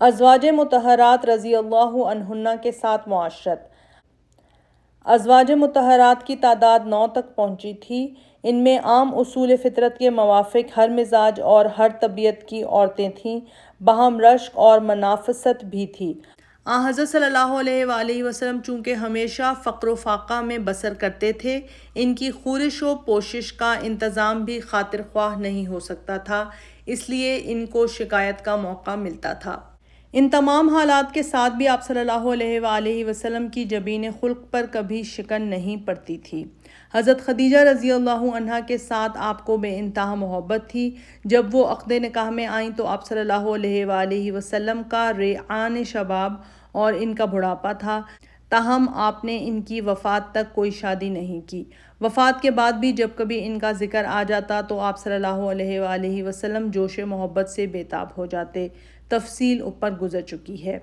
ازواج مطہرات رضی اللہ عنہن کے ساتھ معاشرت۔ ازواج مطہرات کی تعداد 9 تک پہنچی تھی۔ ان میں عام اصول فطرت کے موافق ہر مزاج اور ہر طبیعت کی عورتیں تھیں، باہم رشک اور منافست بھی تھی۔ آن حضرت صلی اللہ علیہ وآلہ وسلم چونکہ ہمیشہ فقر و فاقہ میں بسر کرتے تھے، ان کی خورش و پوشش کا انتظام بھی خاطر خواہ نہیں ہو سکتا تھا، اس لیے ان کو شکایت کا موقع ملتا تھا۔ ان تمام حالات کے ساتھ بھی آپ صلی اللہ علیہ وآلہ وسلم کی جبین خلق پر کبھی شکن نہیں پڑتی تھی۔ حضرت خدیجہ رضی اللہ عنہا کے ساتھ آپ کو بے انتہا محبت تھی۔ جب وہ عقد نکاح میں آئیں تو آپ صلی اللہ علیہ وآلہ وسلم کا ریعان شباب اور ان کا بڑھاپا تھا، تاہم آپ نے ان کی وفات تک کوئی شادی نہیں کی۔ وفات کے بعد بھی جب کبھی ان کا ذکر آ جاتا تو آپ صلی اللہ علیہ وآلہ وسلم جوش محبت سے بے تاب ہو جاتے۔ تفصیل اوپر گزر چکی ہے۔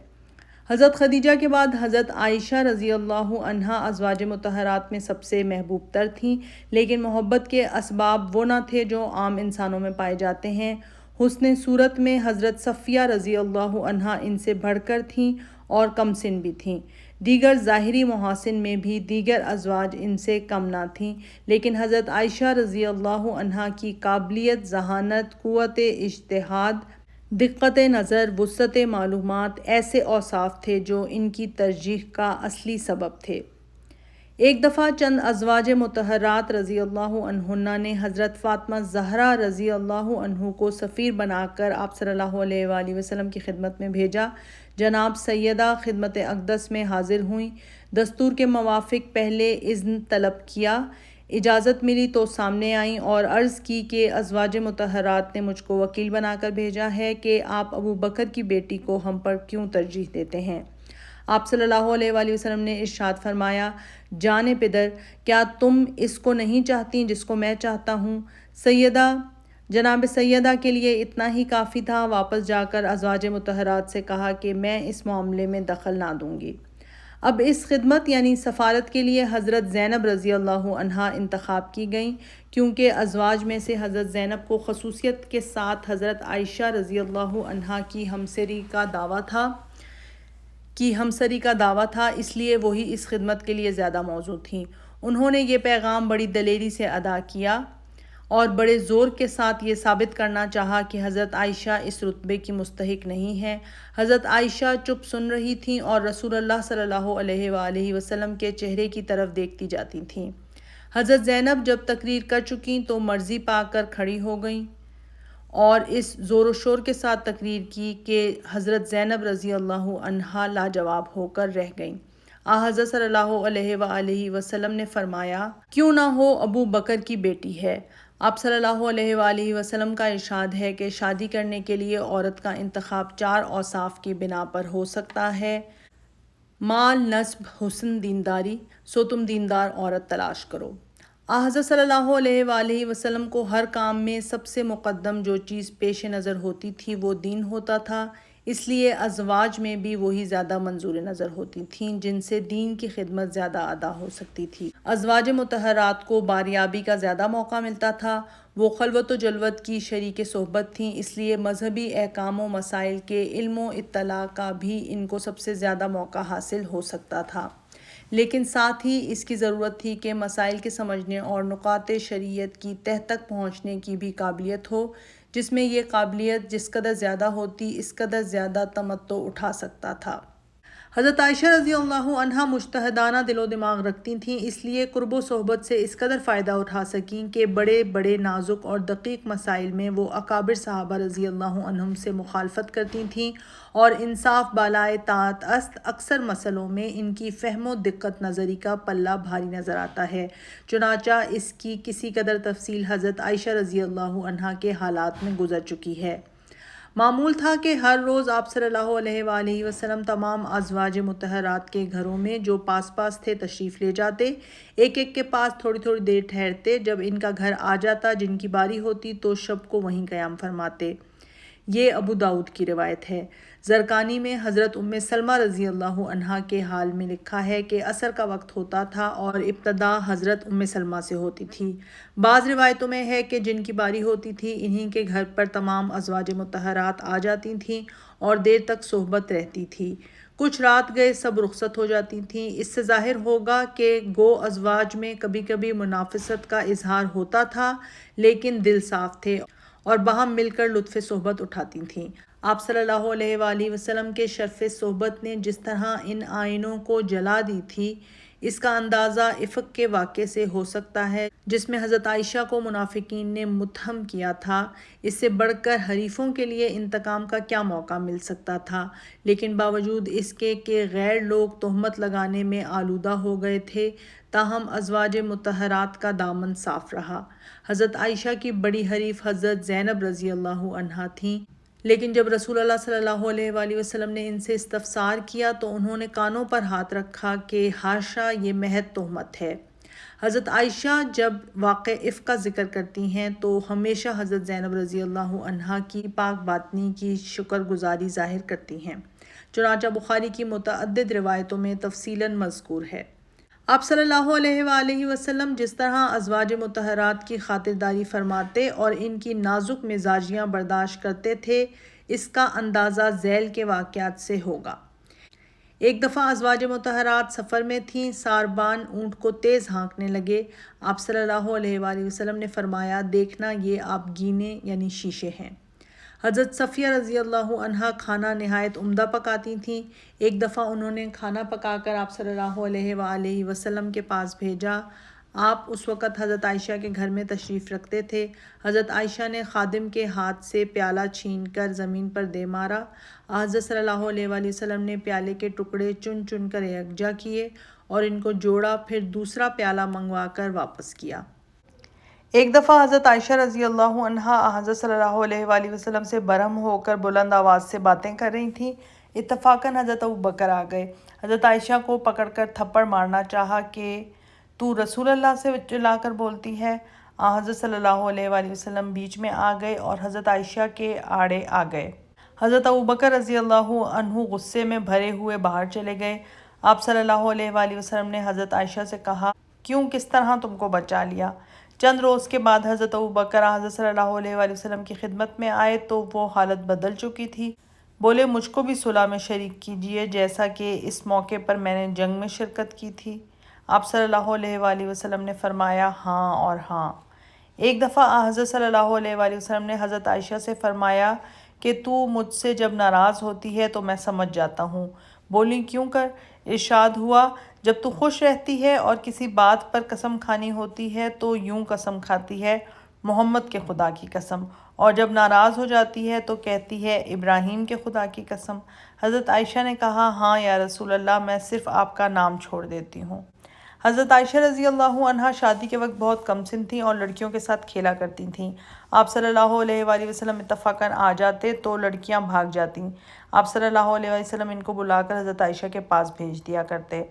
حضرت خدیجہ کے بعد حضرت عائشہ رضی اللہ عنہا ازواج مطہرات میں سب سے محبوب تر تھیں، لیکن محبت کے اسباب وہ نہ تھے جو عام انسانوں میں پائے جاتے ہیں۔ حسن صورت میں حضرت صفیہ رضی اللہ عنہا ان سے بڑھ کر تھیں اور کم سن بھی تھیں۔ دیگر ظاہری محاسن میں بھی دیگر ازواج ان سے کم نہ تھیں، لیکن حضرت عائشہ رضی اللہ عنہا کی قابلیت، ذہانت، قوت اجتہاد، دقت نظر، وسعت معلومات ایسے اوصاف تھے جو ان کی ترجیح کا اصلی سبب تھے۔ ایک دفعہ چند ازواج مطہرات رضی اللہ عنہن نے حضرت فاطمہ زہرا رضی اللہ عنہ کو سفیر بنا کر آپ صلی اللہ علیہ وآلہ وسلم کی خدمت میں بھیجا۔ جناب سیدہ خدمت اقدس میں حاضر ہوئیں، دستور کے موافق پہلے اذن طلب کیا، اجازت ملی تو سامنے آئیں اور عرض کی کہ ازواج مطہرات نے مجھ کو وکیل بنا کر بھیجا ہے کہ آپ ابو بکر کی بیٹی کو ہم پر کیوں ترجیح دیتے ہیں؟ آپ صلی اللہ علیہ وآلہ وسلم نے ارشاد فرمایا، جان پدر، کیا تم اس کو نہیں چاہتی جس کو میں چاہتا ہوں؟ جناب سیدہ کے لیے اتنا ہی کافی تھا۔ واپس جا کر ازواج مطہرات سے کہا کہ میں اس معاملے میں دخل نہ دوں گی۔ اب اس خدمت یعنی سفارت کے لیے حضرت زینب رضی اللہ عنہا انتخاب کی گئیں، کیونکہ ازواج میں سے حضرت زینب کو خصوصیت کے ساتھ حضرت عائشہ رضی اللہ عنہا کی ہمسری کا دعویٰ تھا، اس لیے وہی اس خدمت کے لیے زیادہ موزوں تھیں۔ انہوں نے یہ پیغام بڑی دلیری سے ادا کیا اور بڑے زور کے ساتھ یہ ثابت کرنا چاہا کہ حضرت عائشہ اس رتبے کی مستحق نہیں ہے۔ حضرت عائشہ چپ سن رہی تھیں اور رسول اللہ صلی اللہ علیہ وآلہ وسلم کے چہرے کی طرف دیکھتی جاتی تھیں۔ حضرت زینب جب تقریر کر چکیں تو مرضی پا کر کھڑی ہو گئیں اور اس زور و شور کے ساتھ تقریر کی کہ حضرت زینب رضی اللہ عنہا لاجواب ہو کر رہ گئیں۔ حضرت صلی اللہ علیہ وآلہ وسلم نے فرمایا، کیوں نہ ہو، ابو بکر کی بیٹی ہے۔ آپ صلی اللہ علیہ وآلہ وسلم کا ارشاد ہے کہ شادی کرنے کے لیے عورت کا انتخاب 4 اوصاف کی بنا پر ہو سکتا ہے: مال، نسب، حسن، دینداری، سو تم دیندار عورت تلاش کرو۔ حضرت صلی اللہ علیہ وآلہ وسلم کو ہر کام میں سب سے مقدم جو چیز پیش نظر ہوتی تھی وہ دین ہوتا تھا، اس لیے ازواج میں بھی وہی زیادہ منظور نظر ہوتی تھیں جن سے دین کی خدمت زیادہ ادا ہو سکتی تھی۔ ازواج مطہرات کو باریابی کا زیادہ موقع ملتا تھا، وہ خلوت و جلوت کی شریک صحبت تھیں، اس لیے مذہبی احکام و مسائل کے علم و اطلاع کا بھی ان کو سب سے زیادہ موقع حاصل ہو سکتا تھا، لیکن ساتھ ہی اس کی ضرورت تھی کہ مسائل کے سمجھنے اور نقاط شریعت کی تہہ تک پہنچنے کی بھی قابلیت ہو، جس میں یہ قابلیت جس قدر زیادہ ہوتی اس قدر زیادہ تمتع اٹھا سکتا تھا۔ حضرت عائشہ رضی اللہ عنہا مجتہدانہ دل و دماغ رکھتی تھیں، اس لیے قرب و صحبت سے اس قدر فائدہ اٹھا سکیں کہ بڑے بڑے نازک اور دقیق مسائل میں وہ اکابر صحابہ رضی اللہ عنہم سے مخالفت کرتی تھیں اور انصاف بالائے طاعت است اکثر مسئلوں میں ان کی فہم و دقت نظری کا پلہ بھاری نظر آتا ہے، چنانچہ اس کی کسی قدر تفصیل حضرت عائشہ رضی اللہ عنہا کے حالات میں گزر چکی ہے۔ معمول تھا کہ ہر روز آپ صلی اللہ علیہ وآلہ وسلم تمام ازواج مطہرات کے گھروں میں جو پاس پاس تھے تشریف لے جاتے، ایک ایک کے پاس تھوڑی تھوڑی دیر ٹھہرتے، جب ان کا گھر آ جاتا جن کی باری ہوتی تو شب کو وہیں قیام فرماتے۔ یہ ابو داؤد کی روایت ہے۔ زرقانی میں حضرت ام سلمہ رضی اللہ عنہا کے حال میں لکھا ہے کہ عصر کا وقت ہوتا تھا اور ابتدا حضرت ام سلمہ سے ہوتی تھی۔ بعض روایتوں میں ہے کہ جن کی باری ہوتی تھی انہی کے گھر پر تمام ازواج مطہرات آ جاتی تھیں اور دیر تک صحبت رہتی تھی۔ کچھ رات گئے سب رخصت ہو جاتی تھیں۔ اس سے ظاہر ہوگا کہ گو ازواج میں کبھی کبھی منافست کا اظہار ہوتا تھا، لیکن دل صاف تھے اور باہم مل کر لطف صحبت اٹھاتی تھیں۔ آپ صلی اللہ علیہ وآلہ وسلم کے شرف صحبت نے جس طرح ان آئینوں کو جلا دی تھی، اس کا اندازہ افق کے واقعے سے ہو سکتا ہے جس میں حضرت عائشہ کو منافقین نے متہم کیا تھا۔ اس سے بڑھ کر حریفوں کے لیے انتقام کا کیا موقع مل سکتا تھا، لیکن باوجود اس کے کہ غیر لوگ تہمت لگانے میں آلودہ ہو گئے تھے، تاہم ازواج مطہرات کا دامن صاف رہا۔ حضرت عائشہ کی بڑی حریف حضرت زینب رضی اللہ عنہا تھیں، لیکن جب رسول اللہ صلی اللہ علیہ وآلہ وسلم نے ان سے استفسار کیا تو انہوں نے کانوں پر ہاتھ رکھا کہ حاشا، یہ محض تہمت ہے۔ حضرت عائشہ جب واقع افق کا ذکر کرتی ہیں تو ہمیشہ حضرت زینب رضی اللہ عنہا کی پاک باطنی کی شکر گزاری ظاہر کرتی ہیں، چنانچہ بخاری کی متعدد روایتوں میں تفصیلاً مذکور ہے۔ آپ صلی اللہ علیہ وآلہ وسلم جس طرح ازواج مطہرات کی خاطرداری فرماتے اور ان کی نازک مزاجیاں برداشت کرتے تھے، اس کا اندازہ ذیل کے واقعات سے ہوگا۔ ایک دفعہ ازواج مطہرات سفر میں تھیں، ساربان اونٹ کو تیز ہانکنے لگے۔ آپ صلی اللہ علیہ وآلہ وسلم نے فرمایا، دیکھنا یہ آپ گینے یعنی شیشے ہیں۔ حضرت صفیہ رضی اللہ عنہا کھانا نہایت عمدہ پکاتی تھیں۔ ایک دفعہ انہوں نے کھانا پکا کر آپ صلی اللہ علیہ وآلہ وسلم کے پاس بھیجا۔ آپ اس وقت حضرت عائشہ کے گھر میں تشریف رکھتے تھے۔ حضرت عائشہ نے خادم کے ہاتھ سے پیالہ چھین کر زمین پر دے مارا۔ حضرت صلی اللہ علیہ وآلہ وسلم نے پیالے کے ٹکڑے چن چن کر یکجا کیے اور ان کو جوڑا، پھر دوسرا پیالہ منگوا کر واپس کیا۔ ایک دفعہ حضرت عائشہ رضی اللہ عنہا حضرت صلی اللہ علیہ وآلہ وسلم سے برہم ہو کر بلند آواز سے باتیں کر رہی تھیں۔ اتفاقاً حضرت ابوبکر آ گئے۔ حضرت عائشہ کو پکڑ کر تھپڑ مارنا چاہا کہ تو رسول اللہ سے چلا کر بولتی ہے۔ حضرت صلی اللہ علیہ وآلہ وسلم بیچ میں آ گئے اور حضرت عائشہ کے آڑے آ گئے۔ حضرت ابوبکر رضی اللہ عنہ غصے میں بھرے ہوئے باہر چلے گئے۔ آپ صلی اللہ علیہ وآلہ وسلم نے حضرت عائشہ سے کہا، کیوں، کس طرح تم کو بچا لیا؟ چند روز کے بعد حضرت ابوبکر حضرت صلی اللہ علیہ وآلہ وسلم کی خدمت میں آئے تو وہ حالت بدل چکی تھی۔ بولے، مجھ کو بھی صلح میں شریک کیجیے جیسا کہ اس موقع پر میں نے جنگ میں شرکت کی تھی۔ آپ صلی اللہ علیہ وآلہ وسلم نے فرمایا، ہاں اور ہاں۔ ایک دفعہ حضرت صلی اللہ علیہ وآلہ وسلم نے حضرت عائشہ سے فرمایا کہ تو مجھ سے جب ناراض ہوتی ہے تو میں سمجھ جاتا ہوں۔ بولی، کیوں کر؟ ارشاد ہوا، جب تو خوش رہتی ہے اور کسی بات پر قسم کھانی ہوتی ہے تو یوں قسم کھاتی ہے، محمد کے خدا کی قسم، اور جب ناراض ہو جاتی ہے تو کہتی ہے، ابراہیم کے خدا کی قسم۔ حضرت عائشہ نے کہا، ہاں یا رسول اللہ، میں صرف آپ کا نام چھوڑ دیتی ہوں۔ حضرت عائشہ رضی اللہ عنہا شادی کے وقت بہت کم سن تھیں اور لڑکیوں کے ساتھ کھیلا کرتی تھیں۔ آپ صلی اللہ علیہ وآلہ وسلم اتفاقاً آ جاتے تو لڑکیاں بھاگ جاتیں۔ آپ صلی اللہ علیہ وآلہ وسلم ان کو بلا کر حضرت عائشہ کے پاس بھیج دیا کرتے۔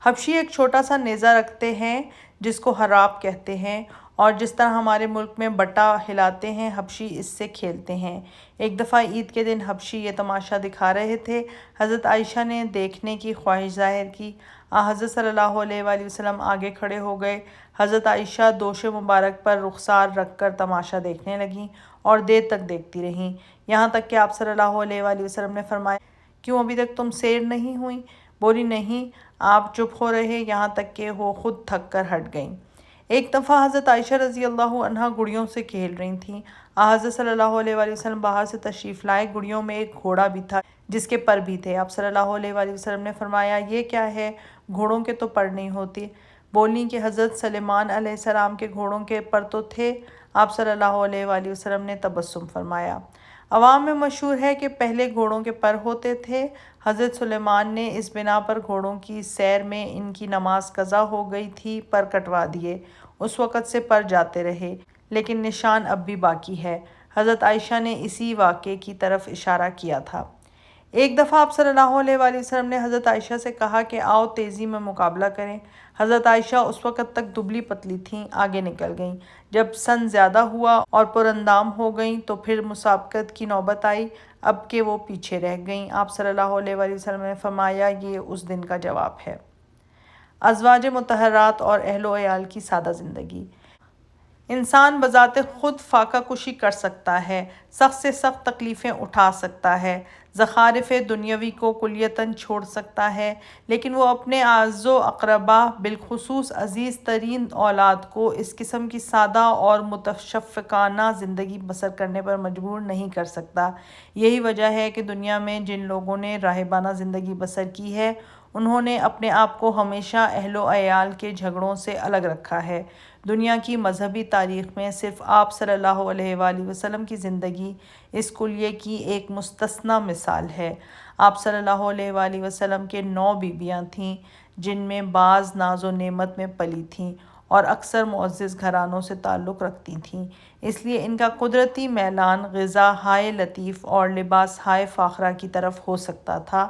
حبشی ایک چھوٹا سا نیزہ رکھتے ہیں جس کو حراب کہتے ہیں، اور جس طرح ہمارے ملک میں بٹا ہلاتے ہیں، حبشی اس سے کھیلتے ہیں۔ ایک دفعہ عید کے دن حبشی یہ تماشا دکھا رہے تھے۔ حضرت عائشہ نے دیکھنے کی خواہش ظاہر کی۔ حضرت صلی اللہ علیہ وآلہ وسلم آگے کھڑے ہو گئے۔ حضرت عائشہ دوش مبارک پر رخسار رکھ کر تماشا دیکھنے لگیں اور دیر تک دیکھتی رہیں، یہاں تک کہ آپ صلی اللہ علیہ وآلہ وسلم نے فرمایا، کیوں ابھی تک تم سیر نہیں ہوئیں؟ بولی، نہیں۔ آپ چپ ہو رہے یہاں تک کہ وہ خود تھک کر ہٹ گئیں۔ ایک دفعہ حضرت عائشہ رضی اللہ عنہا گڑیوں سے کھیل رہی تھیں۔ حضرت صلی اللہ علیہ وآلہ وسلم باہر سے تشریف لائے۔ گڑیوں میں ایک گھوڑا بھی تھا جس کے پر بھی تھے۔ آپ صلی اللہ علیہ وآلہ وسلم نے فرمایا، یہ کیا ہے؟ گھوڑوں کے تو پر نہیں ہوتے۔ بولیں کہ حضرت سلیمان علیہ السلام کے گھوڑوں کے پر تو تھے۔ آپ صلی اللہ علیہ وآلہ وسلم نے تبسم فرمایا۔ عوام میں مشہور ہے کہ پہلے گھوڑوں کے پر ہوتے تھے۔ حضرت سلیمان نے اس بنا پر گھوڑوں کی سیر میں ان کی نماز قضا ہو گئی تھی، پر کٹوا دیے۔ اس وقت سے پر جاتے رہے، لیکن نشان اب بھی باقی ہے۔ حضرت عائشہ نے اسی واقعے کی طرف اشارہ کیا تھا۔ ایک دفعہ آپ صلی اللہ علیہ وآلہ وسلم نے حضرت عائشہ سے کہا کہ آؤ تیزی میں مقابلہ کریں۔ حضرت عائشہ اس وقت تک دبلی پتلی تھیں، آگے نکل گئیں۔ جب سن زیادہ ہوا اور پراندام ہو گئیں تو پھر مسابقت کی نوبت آئی، اب کہ وہ پیچھے رہ گئیں۔ آپ صلی اللہ علیہ وآلہ وسلم نے فرمایا، یہ اس دن کا جواب ہے۔ ازواج مطہرات اور اہل و عیال کی سادہ زندگی۔ انسان بذات خود فاقہ کشی کر سکتا ہے، سخت سے سخت تکلیفیں اٹھا سکتا ہے، زخارف دنیاوی کو کلیتاً چھوڑ سکتا ہے، لیکن وہ اپنے اعز و اقربا بالخصوص عزیز ترین اولاد کو اس قسم کی سادہ اور متشفقانہ زندگی بسر کرنے پر مجبور نہیں کر سکتا۔ یہی وجہ ہے کہ دنیا میں جن لوگوں نے راہبانہ زندگی بسر کی ہے، انہوں نے اپنے آپ کو ہمیشہ اہل و عیال کے جھگڑوں سے الگ رکھا ہے۔ دنیا کی مذہبی تاریخ میں صرف آپ صلی اللہ علیہ وآلہ وسلم کی زندگی اس کلیے کی ایک مستثنیٰ مثال ہے۔ آپ صلی اللہ علیہ وآلہ وسلم کے 9 بیویاں تھیں، جن میں بعض ناز و نعمت میں پلی تھیں اور اکثر معزز گھرانوں سے تعلق رکھتی تھیں، اس لیے ان کا قدرتی میلان غذا ہائے لطیف اور لباس ہائے فاخرہ کی طرف ہو سکتا تھا۔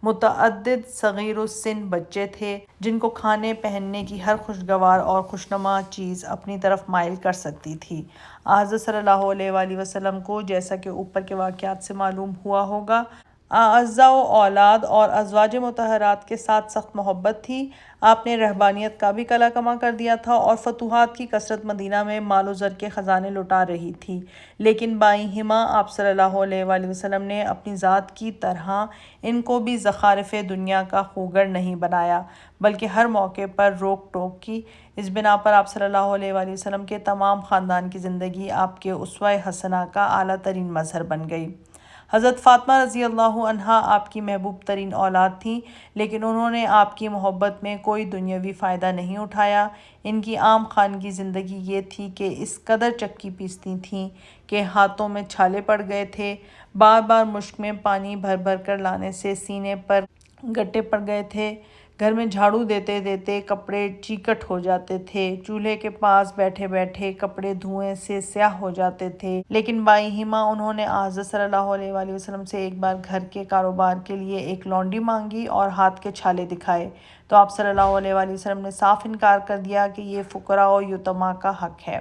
متعدد صغیر السن بچے تھے جن کو کھانے پہننے کی ہر خوشگوار اور خوشنما چیز اپنی طرف مائل کر سکتی تھی۔ حضرت صلی اللہ علیہ وآلہ وسلم کو، جیسا کہ اوپر کے واقعات سے معلوم ہوا ہوگا، اعزاء و اولاد اور ازواج مطہرات کے ساتھ سخت محبت تھی۔ آپ نے رہبانیت کا بھی قلع کما کر دیا تھا اور فتوحات کی کثرت مدینہ میں مال و زر کے خزانے لٹا رہی تھی، لیکن بائیں ہما آپ صلی اللہ علیہ وآلہ وسلم نے اپنی ذات کی طرح ان کو بھی زخارف دنیا کا خوگر نہیں بنایا، بلکہ ہر موقع پر روک ٹوک کی۔ اس بنا پر آپ صلی اللہ علیہ وآلہ وسلم کے تمام خاندان کی زندگی آپ کے اسوہ حسنہ کا اعلیٰ ترین مظہر بن گئی۔ حضرت فاطمہ رضی اللہ عنہا آپ کی محبوب ترین اولاد تھیں، لیکن انہوں نے آپ کی محبت میں کوئی دنیاوی فائدہ نہیں اٹھایا۔ ان کی عام خانگی زندگی یہ تھی کہ اس قدر چکی پیستی تھیں کہ ہاتھوں میں چھالے پڑ گئے تھے، بار بار مشک میں پانی بھر بھر کر لانے سے سینے پر گٹے پڑ گئے تھے، گھر میں جھاڑو دیتے دیتے کپڑے چیکٹ ہو جاتے تھے، چولہے کے پاس بیٹھے بیٹھے کپڑے دھوئیں سے سیاہ ہو جاتے تھے، لیکن بائیں ہما انہوں نے حضرت صلی اللہ علیہ وآلہ وسلم سے ایک بار گھر کے کاروبار کے لیے ایک لونڈی مانگی اور ہاتھ کے چھالے دکھائے تو آپ صلی اللہ علیہ وآلہ وسلم نے صاف انکار کر دیا کہ یہ فقراء و یتیماء کا حق ہے۔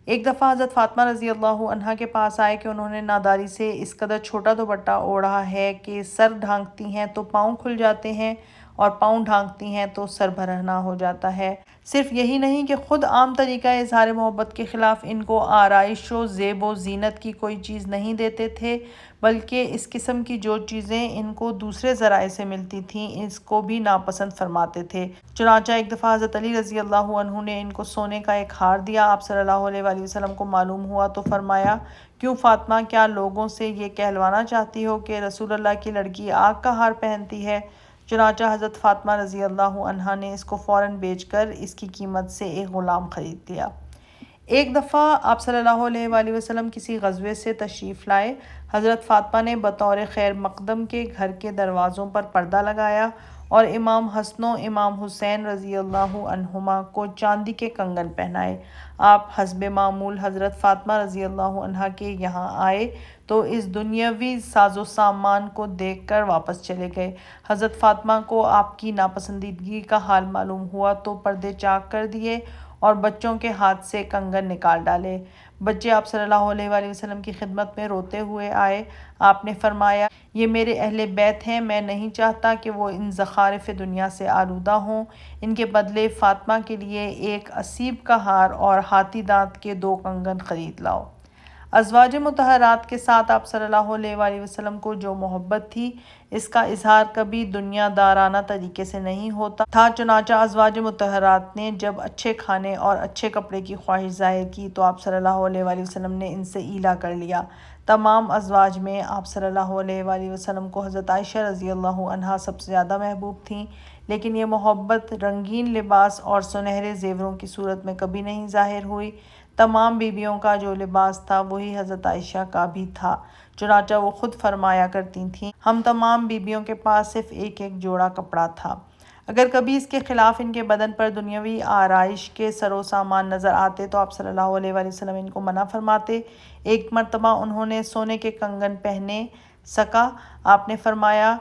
ایک دفعہ حضرت فاطمہ رضی اللہ عنہا کے پاس آئے کہ انہوں نے ناداری سے اس قدر چھوٹا دوپٹہ اوڑھا ہے کہ سر ڈھانکتی ہیں تو پاؤں کھل جاتے ہیں اور پاؤں ڈھانکتی ہیں تو سر برہنہ ہو جاتا ہے۔ صرف یہی نہیں کہ خود عام طریقہ اظہار محبت کے خلاف ان کو آرائش و زیب و زینت کی کوئی چیز نہیں دیتے تھے، بلکہ اس قسم کی جو چیزیں ان کو دوسرے ذرائع سے ملتی تھیں اس کو بھی ناپسند فرماتے تھے۔ چنانچہ ایک دفعہ حضرت علی رضی اللہ عنہ نے ان کو سونے کا ایک ہار دیا۔ آپ صلی اللہ علیہ وآلہ وسلم کو معلوم ہوا تو فرمایا، کیوں فاطمہ، کیا لوگوں سے یہ کہلوانا چاہتی ہو کہ رسول اللہ کی لڑکی آگ کا ہار پہنتی ہے؟ چنانچہ حضرت فاطمہ رضی اللہ عنہا نے اس کو فوراً بیچ کر اس کی قیمت سے ایک غلام خرید لیا۔ ایک دفعہ آپ صلی اللہ علیہ وآلہ وسلم کسی غزوے سے تشریف لائے۔ حضرت فاطمہ نے بطور خیر مقدم کے گھر کے دروازوں پر پردہ لگایا اور امام حسن و امام حسین رضی اللہ عنہما کو چاندی کے کنگن پہنائے۔ آپ حسب معمول حضرت فاطمہ رضی اللہ عنہا کے یہاں آئے تو اس دنیاوی ساز و سامان کو دیکھ کر واپس چلے گئے۔ حضرت فاطمہ کو آپ کی ناپسندیدگی کا حال معلوم ہوا تو پردے چاک کر دیے اور بچوں کے ہاتھ سے کنگن نکال ڈالے۔ بچے آپ صلی اللہ علیہ وآلہ وسلم کی خدمت میں روتے ہوئے آئے۔ آپ نے فرمایا، یہ میرے اہل بیت ہیں، میں نہیں چاہتا کہ وہ ان زخارف دنیا سے آلودہ ہوں، ان کے بدلے فاطمہ کے لیے ایک اسیب کا ہار اور ہاتھی دانت کے 2 کنگن خرید لاؤ۔ ازواج مطہرات کے ساتھ آپ صلی اللہ علیہ وآلہ وسلم کو جو محبت تھی، اس کا اظہار کبھی دنیا دارانہ طریقے سے نہیں ہوتا تھا۔ چنانچہ ازواج مطہرات نے جب اچھے کھانے اور اچھے کپڑے کی خواہش ظاہر کی تو آپ صلی اللہ علیہ وآلہ وسلم نے ان سے ایلا کر لیا۔ تمام ازواج میں آپ صلی اللہ علیہ وآلہ وسلم کو حضرت عائشہ رضی اللہ عنہا سب سے زیادہ محبوب تھیں، لیکن یہ محبت رنگین لباس اور سنہرے زیوروں کی صورت میں کبھی نہیں ظاہر ہوئی۔ تمام بیویوں کا جو لباس تھا وہی حضرت عائشہ کا بھی تھا، چنانچہ وہ خود فرمایا کرتی تھیں، ہم تمام بیویوں کے پاس صرف ایک ایک جوڑا کپڑا تھا۔ اگر کبھی اس کے خلاف ان کے بدن پر دنیاوی آرائش کے سر و سامان نظر آتے تو آپ صلی اللہ علیہ وآلہ وسلم ان کو منع فرماتے۔ ایک مرتبہ انہوں نے سونے کے کنگن پہنے سکا۔ آپ نے فرمایا،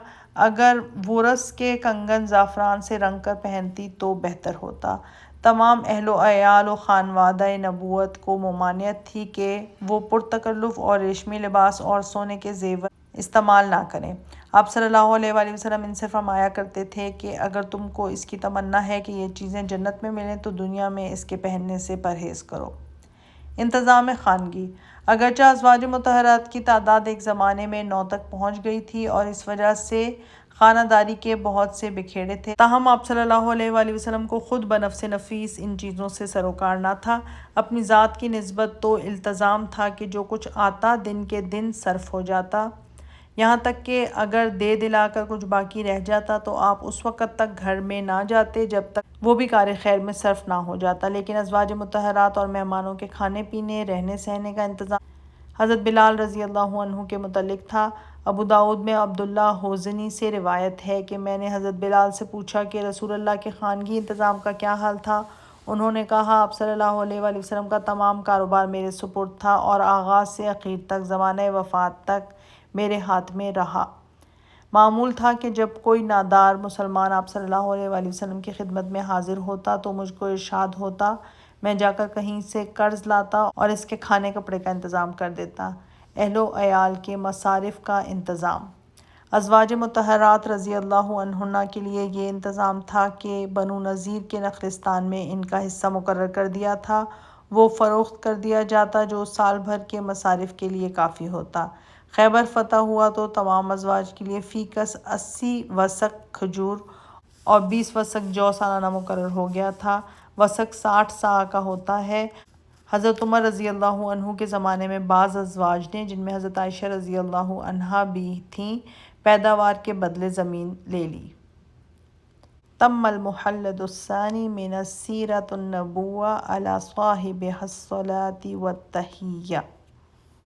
اگر وورس کے کنگن زعفران سے رنگ کر پہنتی تو بہتر ہوتا۔ تمام اہل و عیال و خانوادہ نبوت کو ممانعت تھی کہ وہ پرتکلف اور ریشمی لباس اور سونے کے زیور استعمال نہ کریں۔ آپ صلی اللہ علیہ وآلہ وسلم ان سے فرمایا کرتے تھے کہ اگر تم کو اس کی تمنا ہے کہ یہ چیزیں جنت میں ملیں تو دنیا میں اس کے پہننے سے پرہیز کرو۔ انتظام خانگی۔ اگرچہ ازواج مطہرات کی تعداد ایک زمانے میں 9 تک پہنچ گئی تھی اور اس وجہ سے خانہ داری کے بہت سے بکھیڑے تھے، تاہم آپ صلی اللہ علیہ وآلہ وسلم کو خود بنفس نفیس ان چیزوں سے سروکار نہ تھا۔ اپنی ذات کی نسبت تو التزام تھا کہ جو کچھ آتا دن کے دن صرف ہو جاتا، یہاں تک کہ اگر دے دلا کر کچھ باقی رہ جاتا تو آپ اس وقت تک گھر میں نہ جاتے جب تک وہ بھی کار خیر میں صرف نہ ہو جاتا۔ لیکن ازواج مطہرات اور مہمانوں کے کھانے پینے، رہنے سہنے کا انتظام حضرت بلال رضی اللہ عنہ کے متعلق تھا۔ ابو داؤد میں عبداللہ حوزنی سے روایت ہے کہ میں نے حضرت بلال سے پوچھا کہ رسول اللہ کے خانگی انتظام کا کیا حال تھا؟ انہوں نے کہا، آپ صلی اللہ علیہ وآلہ وسلم کا تمام کاروبار میرے سپرد تھا اور آغاز سے اخیر تک، زمانہ وفات تک میرے ہاتھ میں رہا۔ معمول تھا کہ جب کوئی نادار مسلمان آپ صلی اللہ علیہ وآلہ وسلم کی خدمت میں حاضر ہوتا تو مجھ کو ارشاد ہوتا، میں جا کر کہیں سے قرض لاتا اور اس کے کھانے کپڑے کا انتظام کر دیتا۔ اہل و عیال کے مصارف کا انتظام۔ ازواج مطہرات رضی اللہ عنہن کے لیے یہ انتظام تھا کہ بنو نذیر کے نخلستان میں ان کا حصہ مقرر کر دیا تھا، وہ فروخت کر دیا جاتا جو سال بھر کے مصارف کے لیے کافی ہوتا۔ خیبر فتح ہوا تو تمام ازواج کے لیے فی کس 80 وسق کھجور اور 20 وسق جو سالانہ مقرر ہو گیا تھا۔ وسق 60 صاع کا ہوتا ہے۔ حضرت عمر رضی اللہ عنہ کے زمانے میں بعض ازواج نے، جن میں حضرت عائشہ رضی اللہ عنہا بھی تھیں، پیداوار کے بدلے زمین لے لی۔ تم المحلد الثانی من سیرۃ النبوہ علی صاحبہ الصلاۃ والتحیہ۔